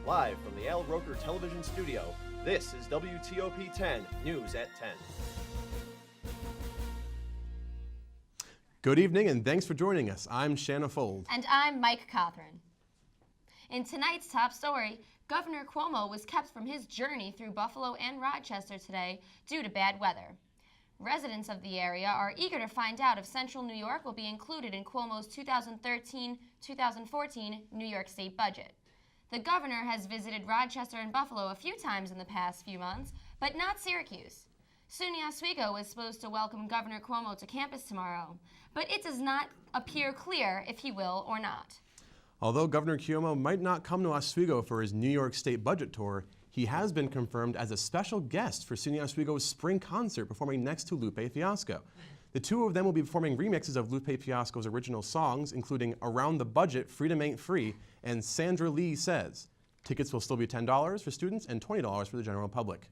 Live from the Al Roker Television Studio, this is WTOP 10 News at 10. Good evening and thanks for joining us. I'm Shanna Fold. And I'm Mike Cothran. In tonight's top story, Governor Cuomo was kept from his journey through Buffalo and Rochester today due to bad weather. Residents of the area are eager to find out if Central New York will be included in Cuomo's 2013-2014 New York State budget. The governor has visited Rochester and Buffalo a few times in the past few months, but not Syracuse. SUNY Oswego was supposed to welcome Governor Cuomo to campus tomorrow, but it does not appear clear if he will or not. Although Governor Cuomo might not come to Oswego for his New York State budget tour, he has been confirmed as a special guest for SUNY Oswego's spring concert performing next to Lupe Fiasco. The two of them will be performing remixes of Lupe Fiasco's original songs, including Around the Budget, Freedom Ain't Free, and Sandra Lee Says. Tickets will still be $10 for students and $20 for the general public.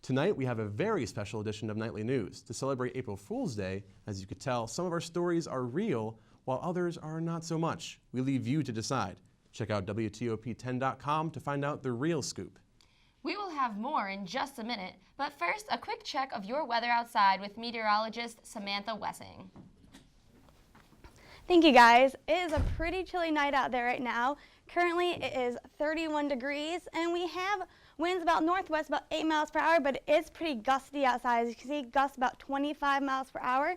Tonight, we have a very special edition of Nightly News. To celebrate April Fool's Day, as you could tell, some of our stories are real, while others are not so much. We leave you to decide. Check out WTOP10.com to find out the real scoop. We will have more in just a minute, but first, a quick check of your weather outside with meteorologist Samantha Wessing. Thank you, guys. It is a pretty chilly night out there right now. Currently, it is 31 degrees, and we have winds about northwest, about 8 miles per hour, but it's pretty gusty outside. As you can see, gusts about 25 miles per hour.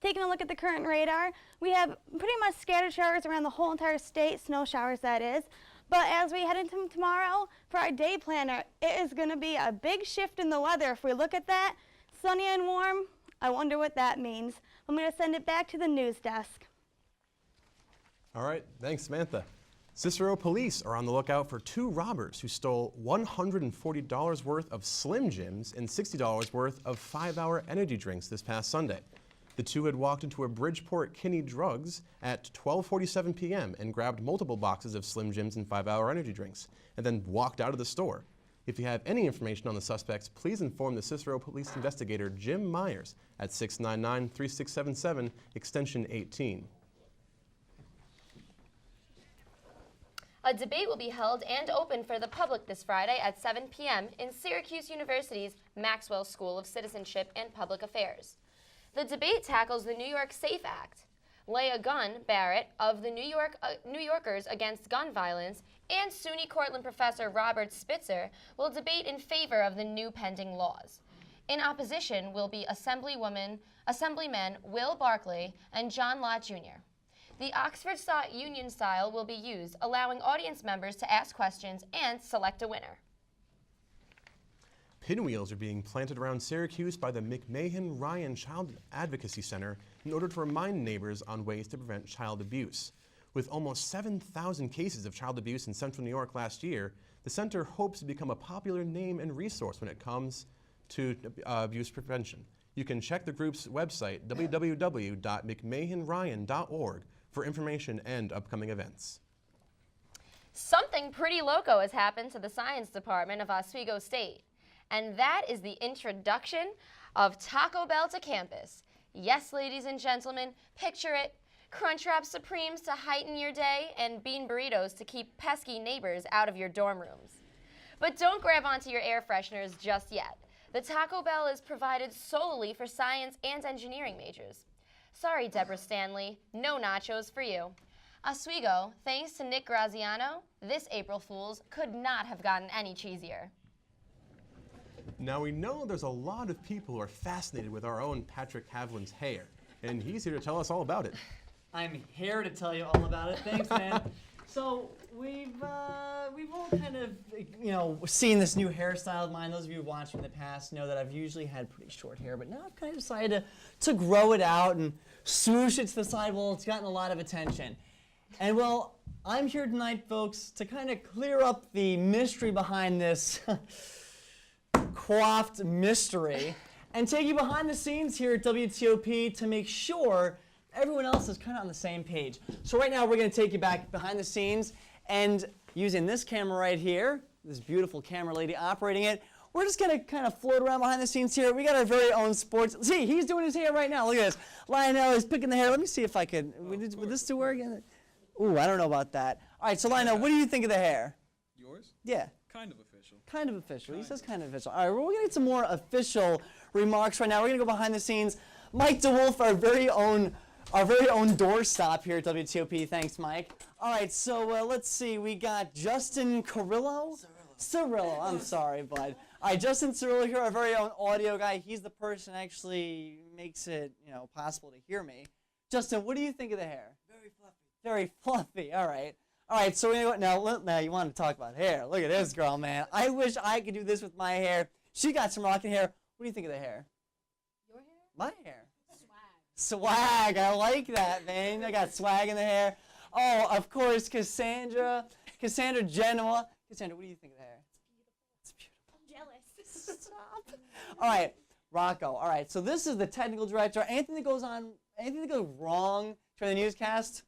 Taking a look at the current radar, we have pretty much scattered showers around the whole entire state, snow showers that is. But as we head into tomorrow, for our day planner, it is going to be a big shift in the weather. If we look at that, sunny and warm, I wonder what that means. I'm going to send it back to the news desk. All right, thanks, Samantha. Cicero police are on the lookout for two robbers who stole $140 worth of Slim Jims and $60 worth of 5-Hour Energy drinks this past Sunday. The two had walked into a Bridgeport Kinney Drugs at 12:47 p.m. and grabbed multiple boxes of Slim Jims and 5-Hour Energy drinks, and then walked out of the store. If you have any information on the suspects, please inform the Cicero Police Investigator Jim Myers at 699-3677, extension 18. A debate will be held and open for the public this Friday at 7 p.m. in Syracuse University's Maxwell School of Citizenship and Public Affairs. The debate tackles the New York SAFE Act. Leah Gunn Barrett of the New Yorkers Against Gun Violence and SUNY Cortland professor Robert Spitzer will debate in favor of the new pending laws. In opposition will be Assemblymen Will Barkley and John Lott Jr. The Oxford Union style will be used, allowing audience members to ask questions and select a winner. Pinwheels are being planted around Syracuse by the McMahon-Ryan Child Advocacy Center in order to remind neighbors on ways to prevent child abuse. With almost 7,000 cases of child abuse in central New York last year, the center hopes to become a popular name and resource when it comes to abuse prevention. You can check the group's website, www.mcmahonryan.org, for information and upcoming events. Something pretty loco has happened to the science department of Oswego State. And that is the introduction of Taco Bell to campus. Yes, ladies and gentlemen, picture it. Crunchwrap Supremes to heighten your day and bean burritos to keep pesky neighbors out of your dorm rooms. But don't grab onto your air fresheners just yet. The Taco Bell is provided solely for science and engineering majors. Sorry, Deborah Stanley, no nachos for you. Oswego, thanks to Nick Graziano, this April Fool's could not have gotten any cheesier. Now we know there's a lot of people who are fascinated with our own Patrick Havlin's hair, and he's here to tell us all about it. I'm here to tell you all about it. Thanks, man. So we've all kind of, seen this new hairstyle of mine. Those of you who've watched me in the past know that I've usually had pretty short hair, but now I've kind of decided to grow it out and swoosh it to the side. Well, it's gotten a lot of attention. And well, I'm here tonight, folks, to kind of clear up the mystery behind this coiffed mystery and take you behind the scenes here at WTOP to make sure everyone else is kind of on the same page. So right now we're going to take you back behind the scenes, and using this camera right here, this beautiful camera lady operating it, we're just going to kind of float around behind the scenes here. We got our very own sports. See, he's doing his hair right now. Look at this. Lionel is picking the hair. Let me see if I could. Would this do work? Ooh, I don't know about that. All right, so Lionel, what do you think of the hair? Yours? Yeah. Kind of official. Kind of official. He says kind of official. All right, well, we're going to get some more official remarks right now. We're going to go behind the scenes. Mike DeWolf, our very own doorstop here at WTOP. Thanks, Mike. All right, so let's see. We got Justin Cirillo. Cirillo. I'm sorry, bud. All right, Justin Cirillo here, our very own audio guy. He's the person that actually makes it, possible to hear me. Justin, what do you think of the hair? Very fluffy. Very fluffy. All right. All right, so we're gonna go, now you want to talk about hair. Look at this girl, man. I wish I could do this with my hair. She got some rocking hair. What do you think of the hair? Your hair? My hair. Swag. I like that, man. I got swag in the hair. Oh, of course, Cassandra Genoa. Cassandra, what do you think of the hair? It's beautiful. I'm jealous. Stop. All right, Rocco. All right, so this is the technical director. Anything that goes wrong during the newscast,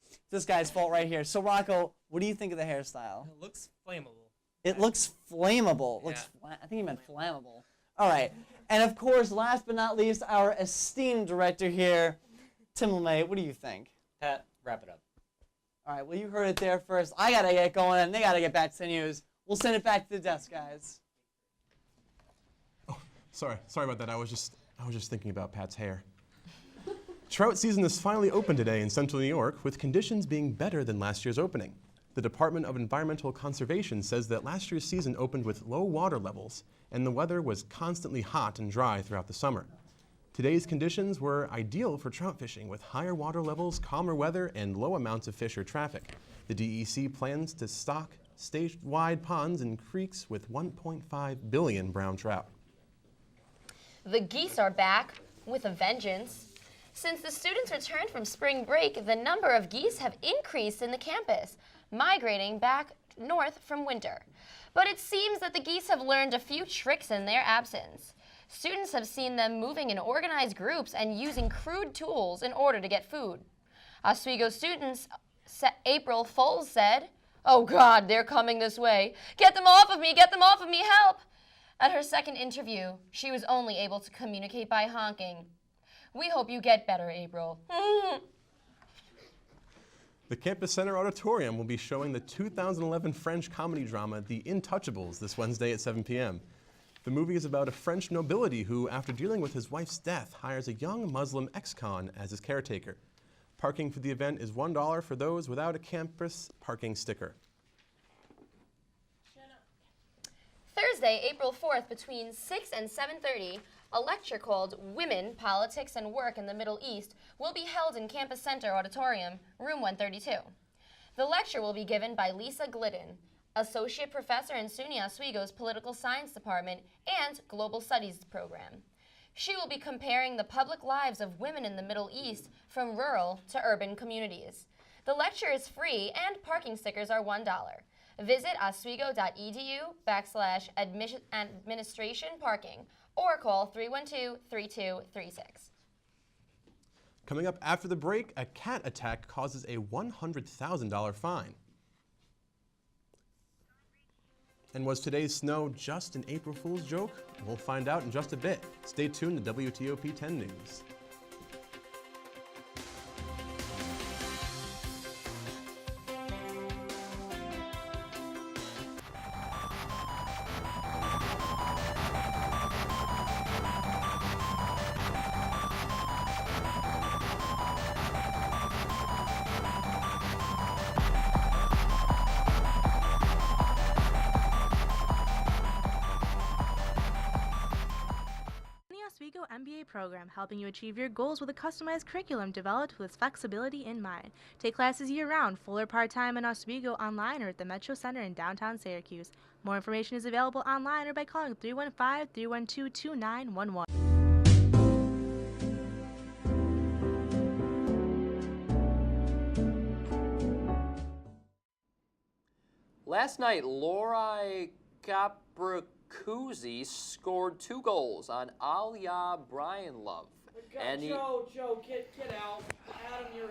it's this guy's fault right here. So Rocco, what do you think of the hairstyle? It looks flammable. It looks flammable. Yeah. I think he meant flammable. All right. And of course, last but not least, our esteemed director here, Tim LeMay. What do you think? Pat, wrap it up. All right. Well, you heard it there first. I got to get going, and they got to get back to the news. We'll send it back to the desk, guys. Oh, sorry about that. I was just thinking about Pat's hair. Trout season is finally open today in central New York, with conditions being better than last year's opening. The Department of Environmental Conservation says that last year's season opened with low water levels, and the weather was constantly hot and dry throughout the summer. Today's conditions were ideal for trout fishing, with higher water levels, calmer weather, and low amounts of fish or traffic. The DEC plans to stock statewide ponds and creeks with 1.5 billion brown trout. The geese are back with a vengeance. Since the students returned from spring break, the number of geese have increased in the campus, migrating back north from winter. But it seems that the geese have learned a few tricks in their absence. Students have seen them moving in organized groups and using crude tools in order to get food. Oswego students April Foles said, "Oh God, they're coming this way. Get them off of me, help!" At her second interview, she was only able to communicate by honking. "We hope you get better, April." The Campus Center Auditorium will be showing the 2011 French comedy drama The Intouchables this Wednesday at 7 p.m. The movie is about a French nobility who, after dealing with his wife's death, hires a young Muslim ex-con as his caretaker. Parking for the event is $1 for those without a campus parking sticker. Thursday, April 4th, between 6 and 7:30, a lecture called Women, Politics, and Work in the Middle East will be held in Campus Center Auditorium, room 132. The lecture will be given by Lisa Glidden, Associate Professor in SUNY Oswego's Political Science Department and Global Studies program. She will be comparing the public lives of women in the Middle East from rural to urban communities. The lecture is free and parking stickers are $1. Visit oswego.edu/administration parking or call 312-3236. Coming up after the break, a cat attack causes a $100,000 fine. And was today's snow just an April Fool's joke? We'll find out in just a bit. Stay tuned to WTOP 10 News. Oswego MBA program, helping you achieve your goals with a customized curriculum developed with flexibility in mind. Take classes year-round, full or part-time in Oswego, online or at the Metro Center in downtown Syracuse. More information is available online or by calling 315-312-2911. Last night, Lori Capricuzzi scored 2 goals on Aliyah Brian Love. And Joe, get out. Adam, you're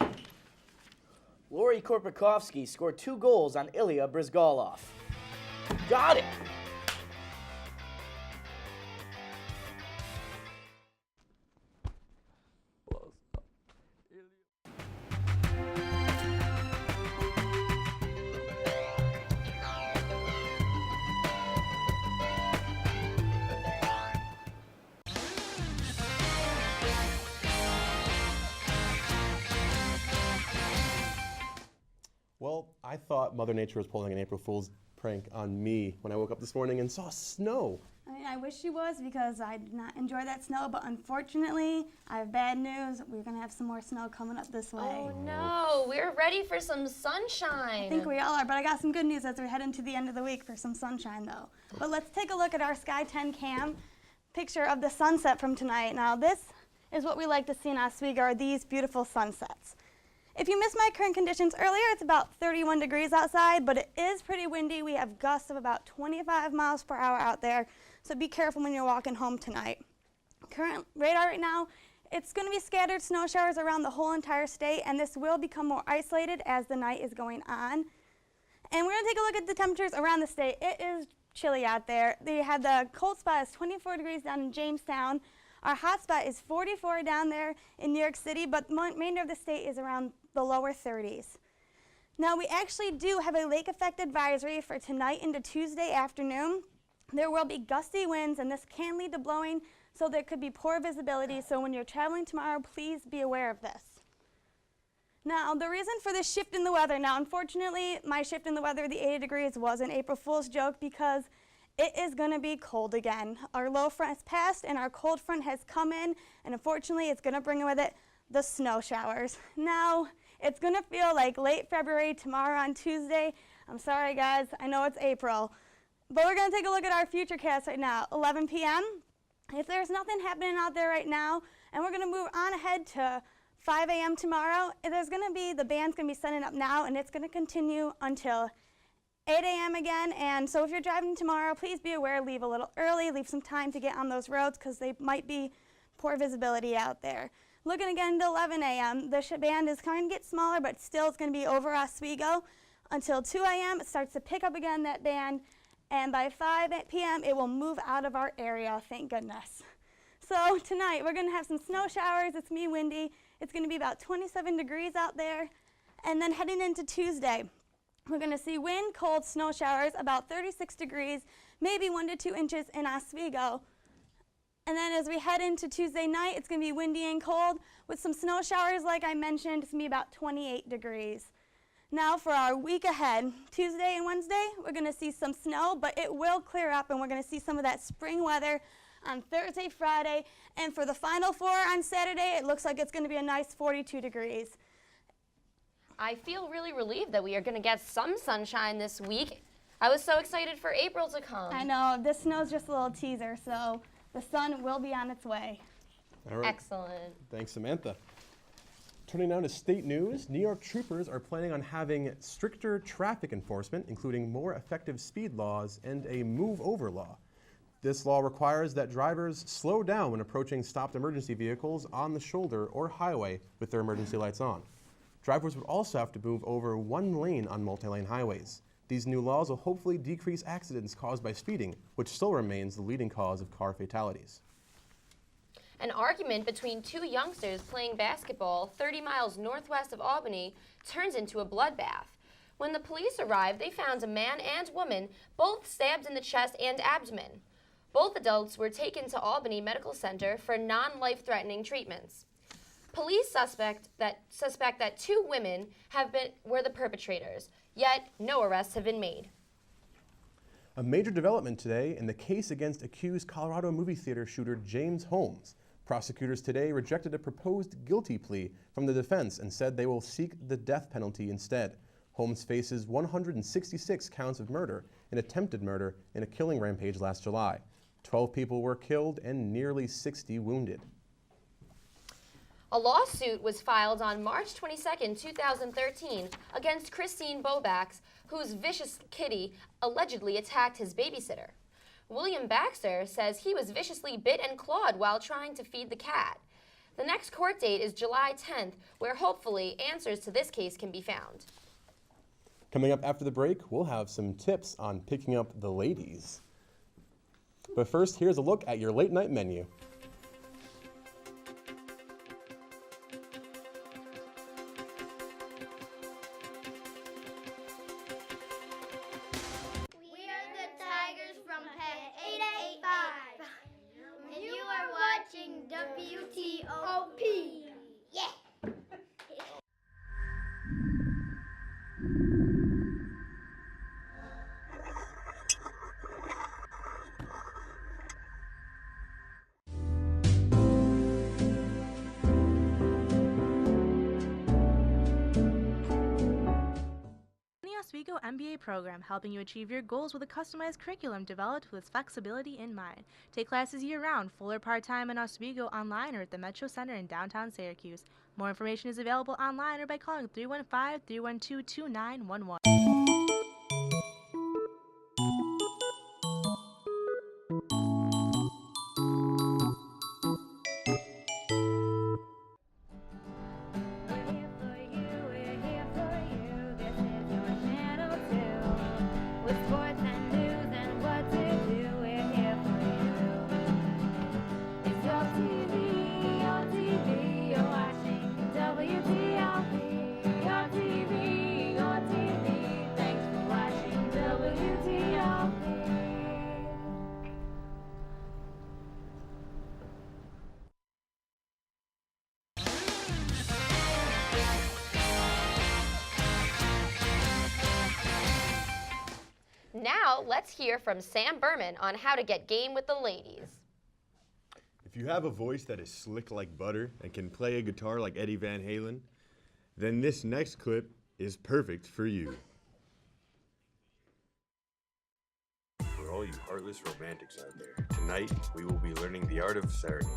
in. Lori Korpakovsky scored 2 goals on Ilya Brizgalov. Got it! I thought Mother Nature was pulling an April Fool's prank on me when I woke up this morning and saw snow. I mean, I wish she was because I did not enjoy that snow, but unfortunately, I have bad news. We're going to have some more snow coming up this way. Oh no, we're ready for some sunshine. I think we all are, but I got some good news as we head into the end of the week for some sunshine, though. But let's take a look at our Sky 10 cam picture of the sunset from tonight. Now, this is what we like to see in Oswego, are these beautiful sunsets. If you missed my current conditions earlier, it's about 31 degrees outside, but it is pretty windy. We have gusts of about 25 miles per hour out there, so be careful when you're walking home tonight. Current radar right now, it's going to be scattered snow showers around the whole entire state, and this will become more isolated as the night is going on. And we're going to take a look at the temperatures around the state. It is chilly out there. They had the cold spot is 24 degrees down in Jamestown. Our hot spot is 44 down there in New York City, but the remainder of the state is around the lower 30s. Now, we actually do have a lake effect advisory for tonight into Tuesday afternoon. There will be gusty winds, and this can lead to blowing, so there could be poor visibility. So when you're traveling tomorrow, please be aware of this. Now, the reason for this shift in the weather, now unfortunately, my shift in the weather, the 80 degrees, was an April Fool's joke because it is going to be cold again. Our low front has passed and our cold front has come in, and unfortunately, it's going to bring with it the snow showers. Now, it's going to feel like late February tomorrow on Tuesday. I'm sorry, guys. I know it's April. But we're going to take a look at our futurecast right now, 11 p.m. If there's nothing happening out there right now, and we're going to move on ahead to 5 a.m. tomorrow, there's going to be, the band's going to be setting up now, and it's going to continue until 8 a.m. again. And so if you're driving tomorrow, please be aware, leave a little early, leave some time to get on those roads because they might be poor visibility out there. Looking again to 11 a.m., the band is going to get smaller, but still it's going to be over Oswego until 2 a.m. It starts to pick up again, that band, and by 5 p.m. it will move out of our area, thank goodness. So tonight we're going to have some snow showers. It's going to be windy. It's going to be about 27 degrees out there. And then heading into Tuesday, we're going to see wind, cold, snow showers, about 36 degrees, maybe 1 to 2 inches in Oswego. And then as we head into Tuesday night, it's going to be windy and cold with some snow showers like I mentioned. It's going to be about 28 degrees. Now for our week ahead, Tuesday and Wednesday, we're going to see some snow, but it will clear up and we're going to see some of that spring weather on Thursday, Friday, and for the final 4 on Saturday, it looks like it's going to be a nice 42 degrees. I feel really relieved that we are going to get some sunshine this week. I was so excited for April to come. I know, this snow's just a little teaser, so the sun will be on its way. All right. Excellent. Thanks, Samantha. Turning now to state news, New York troopers are planning on having stricter traffic enforcement, including more effective speed laws and a move-over law. This law requires that drivers slow down when approaching stopped emergency vehicles on the shoulder or highway with their emergency lights on. Drivers would also have to move over 1 lane on multi-lane highways. These new laws will hopefully decrease accidents caused by speeding, which still remains the leading cause of car fatalities. An argument between 2 youngsters playing basketball 30 miles northwest of Albany turns into a bloodbath. When the police arrived, they found a man and woman both stabbed in the chest and abdomen. Both adults were taken to Albany Medical Center for non-life-threatening treatments. Police suspect that 2 women were the perpetrators, yet no arrests have been made. A major development today in the case against accused Colorado movie theater shooter James Holmes. Prosecutors today rejected a proposed guilty plea from the defense and said they will seek the death penalty instead. Holmes faces 166 counts of murder and attempted murder in a killing rampage last July. 12 people were killed and nearly 60 wounded. A lawsuit was filed on March 22, 2013 against Christine Bobax, whose vicious kitty allegedly attacked his babysitter. William Baxter says he was viciously bit and clawed while trying to feed the cat. The next court date is July 10th, where hopefully answers to this case can be found. Coming up after the break, we'll have some tips on picking up the ladies. But first, here's a look at your late night menu. And you are watching WTOP. Yeah. Oswego MBA program helping you achieve your goals with a customized curriculum developed with flexibility in mind. Take classes year-round, full or part-time in Oswego online or at the Metro Center in downtown Syracuse. More information is available online or by calling 315-312-2911. Now, let's hear from Sam Berman on how to get game with the ladies. If you have a voice that is slick like butter and can play a guitar like Eddie Van Halen, then this next clip is perfect for you. For all you heartless romantics out there, tonight we will be learning the art of serenade.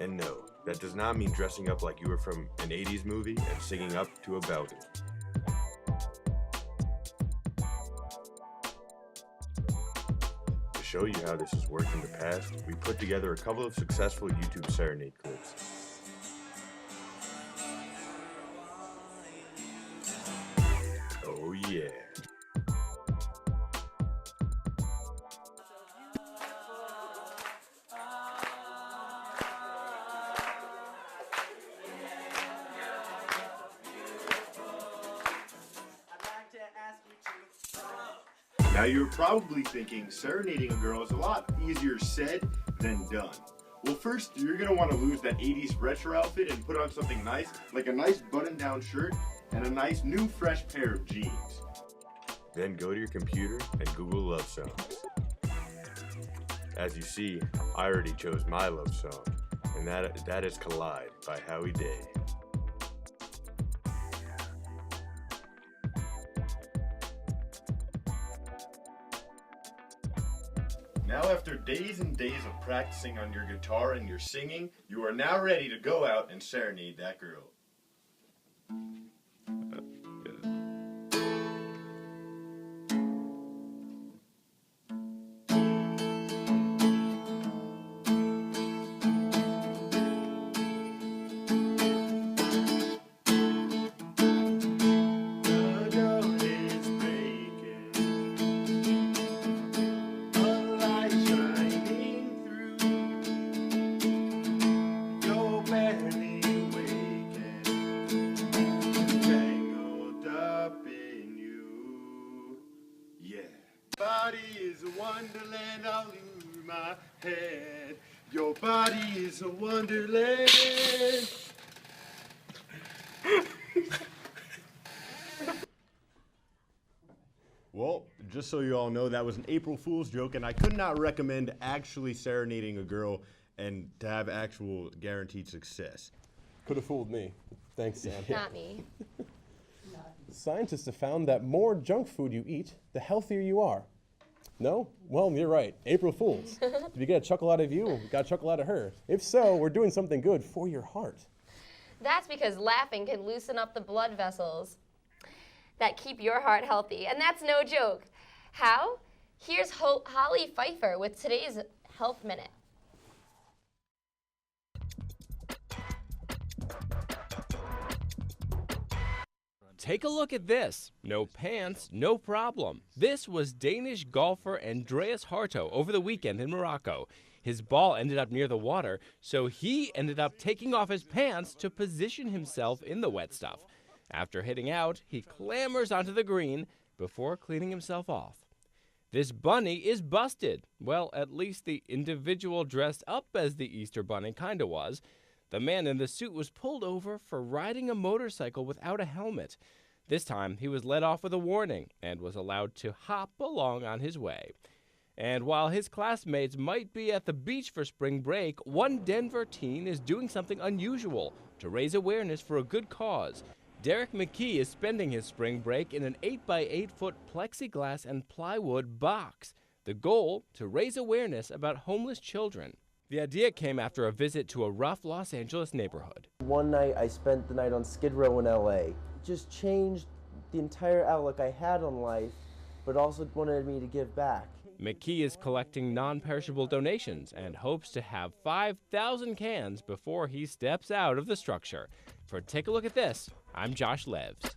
And no, that does not mean dressing up like you were from an 80s movie and singing up to a balcony. To show you how this has worked in the past, we put together a couple of successful YouTube serenade clips. Oh yeah. Now you're probably thinking serenading a girl is a lot easier said than done. Well, first you're going to want to lose that 80s retro outfit and put on something nice, like a nice button-down shirt and a nice new fresh pair of jeans. Then go to your computer and Google love songs. As you see, I already chose my love song, and that is Collide by Howie Day. Now, after days and days of practicing on your guitar and your singing, you are now ready to go out and serenade that girl. Body is a wonderland, I'll lose my head. Your body is a wonderland. Well, just so you all know, that was an April Fool's joke, and I could not recommend actually serenading a girl and to have actual guaranteed success. Could have fooled me. Thanks, Sam. Not me. Scientists have found that more junk food you eat, the healthier you are. No? Well, you're right. April Fools. If you get a chuckle out of you, you got a chuckle out of her. If so, we're doing something good for your heart. That's because laughing can loosen up the blood vessels that keep your heart healthy. And that's no joke. How? Here's Holly Pfeiffer with today's Health Minute. Take a look at this. No pants, no problem. This was Danish golfer Andreas Harto over the weekend in Morocco. His ball ended up near the water, so he ended up taking off his pants to position himself in the wet stuff. After hitting out, he clambers onto the green before cleaning himself off. This bunny is busted. Well, at least the individual dressed up as the Easter Bunny kinda was. The man in the suit was pulled over for riding a motorcycle without a helmet. This time, he was let off with a warning and was allowed to hop along on his way. And while his classmates might be at the beach for spring break, one Denver teen is doing something unusual to raise awareness for a good cause. Derek McKee is spending his spring break in an 8x8-foot plexiglass and plywood box. The goal, to raise awareness about homeless children. The idea came after a visit to a rough Los Angeles neighborhood. One night I spent the night on Skid Row in LA. It just changed the entire outlook I had on life, but also wanted me to give back. McKee is collecting non-perishable donations and hopes to have 5,000 cans before he steps out of the structure. For Take a Look at This, I'm Josh Levs.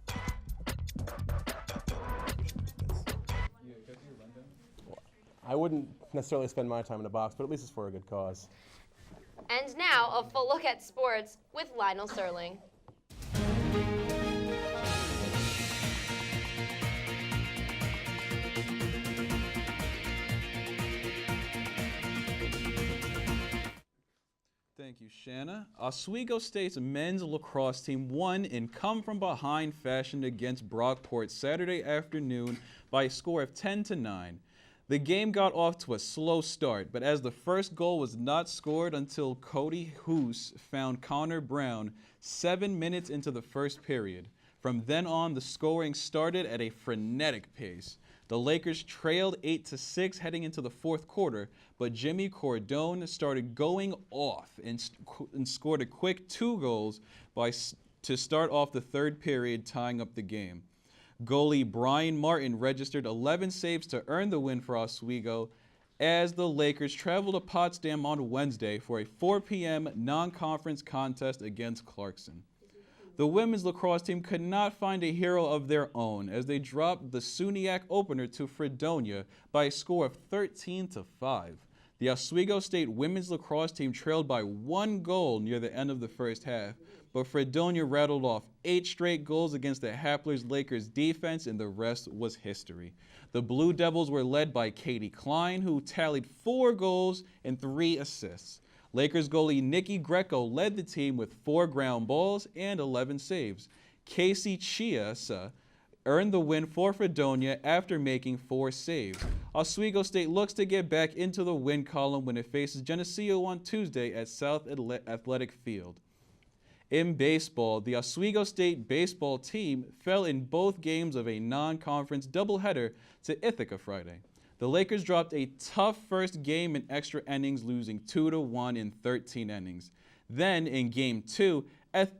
I wouldn't necessarily spend my time in a box, but at least it's for a good cause. And now, a full look at sports with Lionel Serling. Thank you, Shanna. Oswego State's men's lacrosse team won in come-from-behind fashion against Brockport Saturday afternoon by a score of 10-9. The game got off to a slow start, but as the first goal was not scored until Cody Hoos found Connor Brown 7 minutes into the first period. From then on, the scoring started at a frenetic pace. The Lakers trailed 8-6 heading into the fourth quarter, but Jimmy Cordone started going off and scored a quick 2 goals to start off the third period, tying up the game. Goalie Brian Martin registered 11 saves to earn the win for Oswego as the Lakers traveled to Potsdam on Wednesday for a 4 p.m. non-conference contest against Clarkson. The women's lacrosse team could not find a hero of their own as they dropped the SUNYAC opener to Fredonia by a score of 13-5. The Oswego State women's lacrosse team trailed by 1 goal near the end of the first half, but Fredonia rattled off 8 straight goals against the Haplers Lakers defense, and the rest was history. The Blue Devils were led by Katie Klein, who tallied 4 goals and 3 assists. Lakers goalie Nikki Greco led the team with 4 ground balls and 11 saves. Casey Chiesa earned the win for Fredonia after making 4 saves. Oswego State looks to get back into the win column when it faces Geneseo on Tuesday at South Athletic Field. In baseball, the Oswego State baseball team fell in both games of a non-conference doubleheader to Ithaca Friday. The Lakers dropped a tough first game in extra innings, losing 2-1 in 13 innings. Then, in Game 2,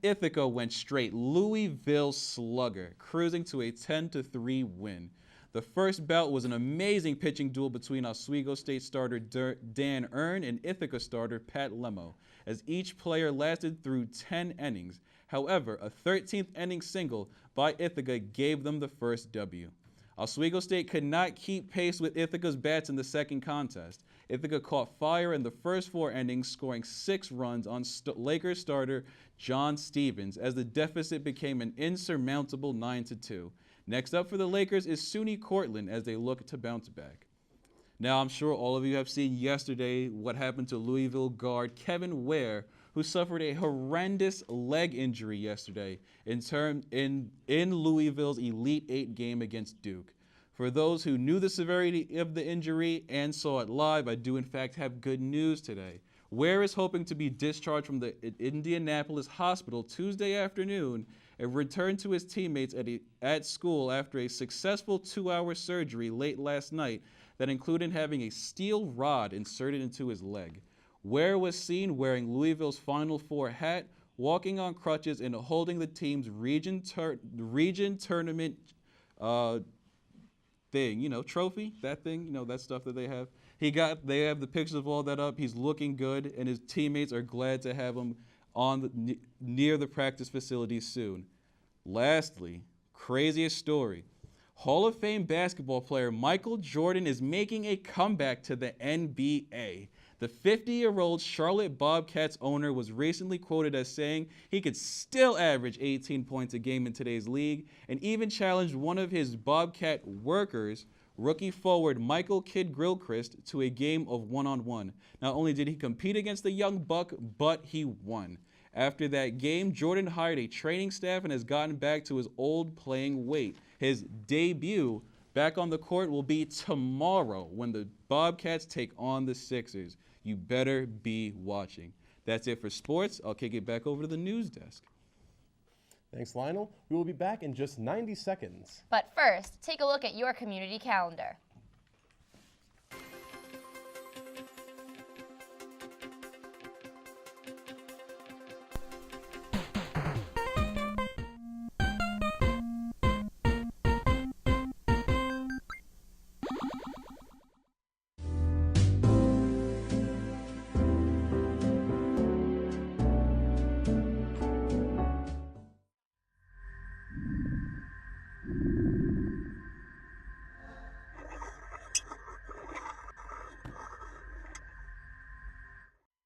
Ithaca went straight Louisville slugger, cruising to a 10-3 win. The first bout was an amazing pitching duel between Oswego State starter Dan Earn and Ithaca starter Pat Lemo, as each player lasted through 10 innings. However, a 13th inning single by Ithaca gave them the first W. Oswego State could not keep pace with Ithaca's bats in the second contest. Ithaca caught fire in the first 4 innings, scoring 6 runs on Lakers starter John Stevens as the deficit became an insurmountable 9-2. Next up for the Lakers is SUNY Cortland as they look to bounce back. Now, I'm sure all of you have seen yesterday what happened to Louisville guard Kevin Ware, who suffered a horrendous leg injury yesterday in Louisville's Elite 8 game against Duke. For those who knew the severity of the injury and saw it live, I do in fact have good news today. Ware is hoping to be discharged from the Indianapolis hospital Tuesday afternoon and return to his teammates at school after a successful 2-hour surgery late last night that included having a steel rod inserted into his leg. Ware was seen wearing Louisville's Final Four hat, walking on crutches, and holding the team's region tournament thing, trophy, that thing, that stuff that they have. They have the pictures of all that up. He's looking good, and his teammates are glad to have him near the practice facility soon. Lastly, craziest story. Hall of Fame basketball player Michael Jordan is making a comeback to the NBA. The 50-year-old Charlotte Bobcats owner was recently quoted as saying he could still average 18 points a game in today's league, and even challenged one of his Bobcat workers, rookie forward Michael Kidd Gilchrist, to a game of one-on-one. Not only did he compete against the young buck, but he won. After that game, Jordan hired a training staff and has gotten back to his old playing weight. His debut back on the court will be tomorrow when the Bobcats take on the Sixers. You better be watching. That's it for sports. I'll kick it back over to the news desk. Thanks, Lionel. We will be back in just 90 seconds. But first, take a look at your community calendar.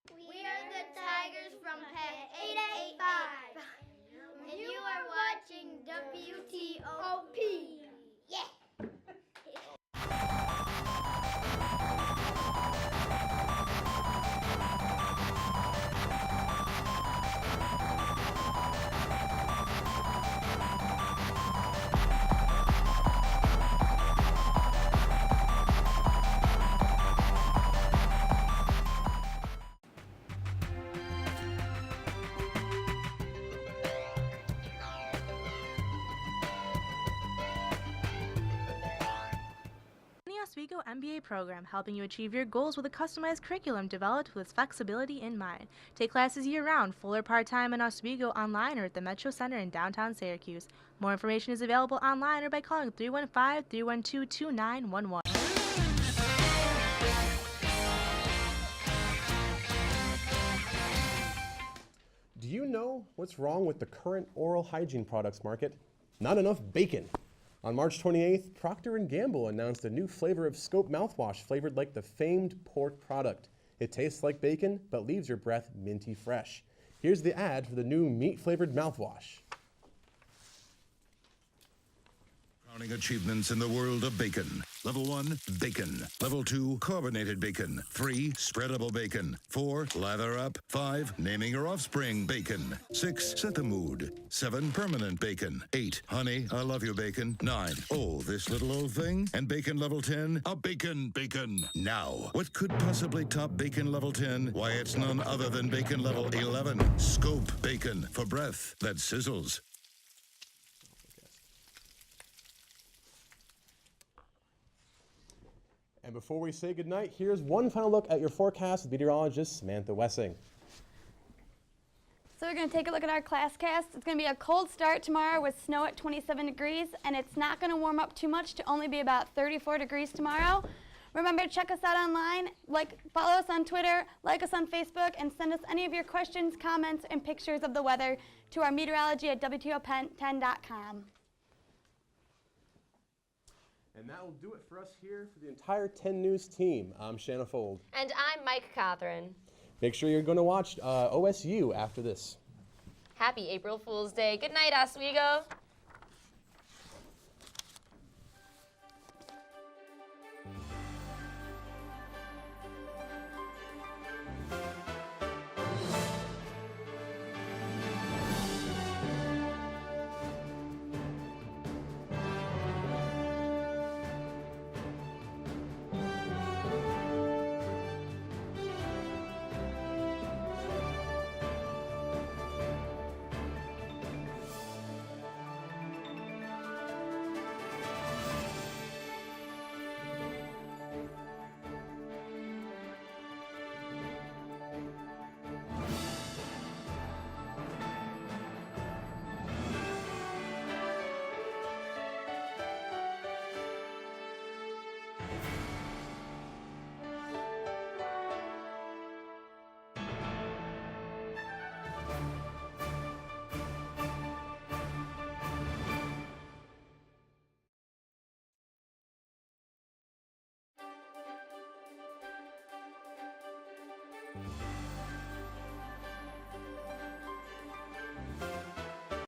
We are the Tigers from Pack 885. And you are watching WTOP. Yeah. Oswego MBA program, helping you achieve your goals with a customized curriculum developed with flexibility in mind. Take classes year-round, full or part-time in Oswego, online or at the Metro Center in downtown Syracuse. More information is available online or by calling 315-312-2911. Do you know what's wrong with the current oral hygiene products market? Not enough bacon. On March 28th, Procter & Gamble announced a new flavor of Scope mouthwash flavored like the famed pork product. It tastes like bacon, but leaves your breath minty fresh. Here's the ad for the new meat-flavored mouthwash. Crowning achievements in the world of bacon. Level 1, bacon. Level 2, carbonated bacon. 3, spreadable bacon. 4, lather up. 5, naming your offspring bacon. 6, set the mood. 7, permanent bacon. 8, honey, I love you bacon. 9, oh, this little old thing. And bacon level 10, a bacon. Now, what could possibly top bacon level 10? Why, it's none other than bacon level 11. Scope bacon for breath that sizzles. And before we say goodnight, here's one final look at your forecast with meteorologist Samantha Wessing. So we're going to take a look at our class cast. It's going to be a cold start tomorrow with snow at 27 degrees, and it's not going to warm up too much to only be about 34 degrees tomorrow. Remember to check us out online, follow us on Twitter, like us on Facebook, and send us any of your questions, comments, and pictures of the weather to our meteorology@WTOP10.com. And that will do it for us here for the entire 10 News team. I'm Shanna Fold. And I'm Mike Cothran. Make sure you're going to watch OSU after this. Happy April Fool's Day. Good night, Oswego.